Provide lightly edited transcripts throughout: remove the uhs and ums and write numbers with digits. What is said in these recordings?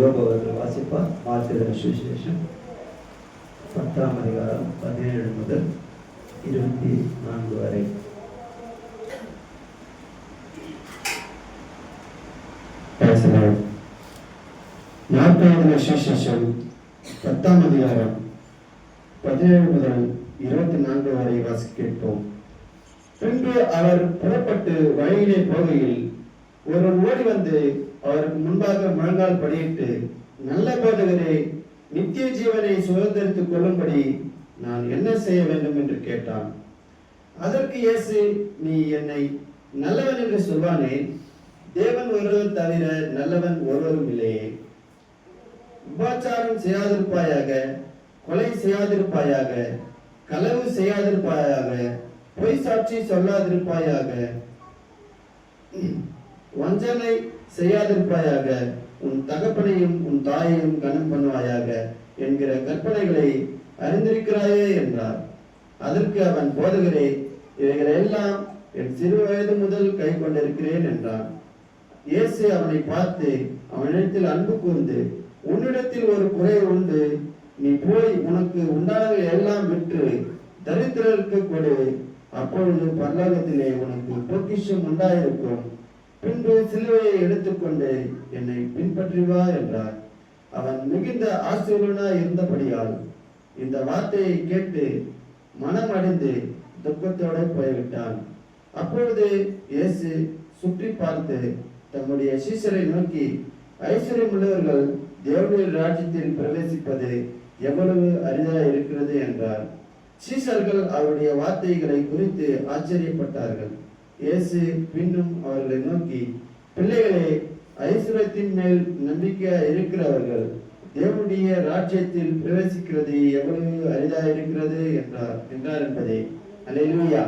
யோபு அவர்கள் வாசிப்பார். மார்க்கு சுவிசேஷம் 10ஆம் அதிகாரம் 17 முதல் 24 வரை. மார்க்கு சுவிசேஷம் 10ஆம் அதிகாரம் 17 முதல் 24 வரை வாசிக்கிறோம். பின்பு அவர் புறப்பட்டு வழியிலே போகையில் ஒருவன் ஓடி வந்து அவருக்கு முன்பாக முழங்கால் படியிட்டு, நல்ல போதகரே, நித்திய ஜீவனை சுதந்திரித்துக் கொள்ளும்படி நான் என்ன செய்ய வேண்டும் என்று கேட்டான். அதற்கு இயேசு, நீ என்னை நல்லவன் என்று சொல்வானே, தேவன் ஒருவர் தவிர நல்லவன் ஒருவரும் இல்லையே. விபச்சாரம் செய்யாதிருப்பாயாக, கொலை செய்யாதிருப்பாயாக, களவு செய்யாதிருப்பாயாக, பொய் சாட்சி சொல்லாதிருப்பாயாக, வஞ்சனை செய்யாதிருப்பாயாக, உன் தகப்பனையும் உன் தாயையும் கனம் பண்ணுவாயாக என்கிற கற்பனைகளை அறிந்திருக்கிறாயே என்றார். அதற்கு அவன், போதகரே, இவைகளை எல்லாம் என் சிறு வயது முதல் கை கொண்டிருக்கிறேன் என்றான். இயேசு அவனை பார்த்து அவனிடத்தில் அன்பு கூர்ந்து, உன்னிடத்தில் ஒரு குறை உண்டு, நீ போய் உனக்கு உண்டானவை எல்லாம் விற்று தரித்திரருக்கு கொடு, அப்பொழுது பரலோகத்திலே உனக்கு பொக்கிஷம் உண்டாயிருக்கும். பின்பு சிலுவையை எடுத்துக்கொண்டு என்னை பின்பற்றி வா என்றார். அவன் மிகுந்த ஆசீர்வாதனாய் இருந்தபடியால் இந்த வார்த்தையை கேட்டு மனம் அடைந்து துக்கத்தோடு போய்விட்டான். அப்பொழுது இயேசு சுற்றி பார்த்து தம்முடைய சீஷரை நோக்கி, ஐஸ்வர்யம் உள்ளவர்கள் தேவனுடைய ராஜ்யத்தில் பிரவேசிப்பது எவ்வளவு அரிதாக இருக்கிறது என்றார். சீஷர்கள் அவருடைய வார்த்தைகளை குறித்து ஆச்சரியப்பட்டார்கள். இயேசு பின்னும் அவர்களை நோக்கி, பிள்ளைகளே, ஐஸ்வர்யத்தின் மேல் நம்பிக்கை இருக்கிறவர்கள் தேவனுடைய ராஜ்யத்தில் பிரவேசிக்கிறது எவ்வளவு அரிதாக இருக்கிறது என்றார் என்பதே. அல்லேலூயா.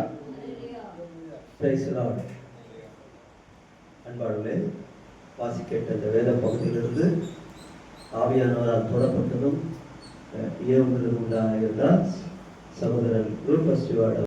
Praise the Lord. அன்பாளர்களே, வாசிக்கேட்ட இந்த வேத பகுதியிலிருந்து ஆவியானவரால் தொடப்பட்டதும் ஏவுகிறதும் உண்டாக இருந்தால் சகோதரர் ரூபஸ் ஸ்டீவார்ட்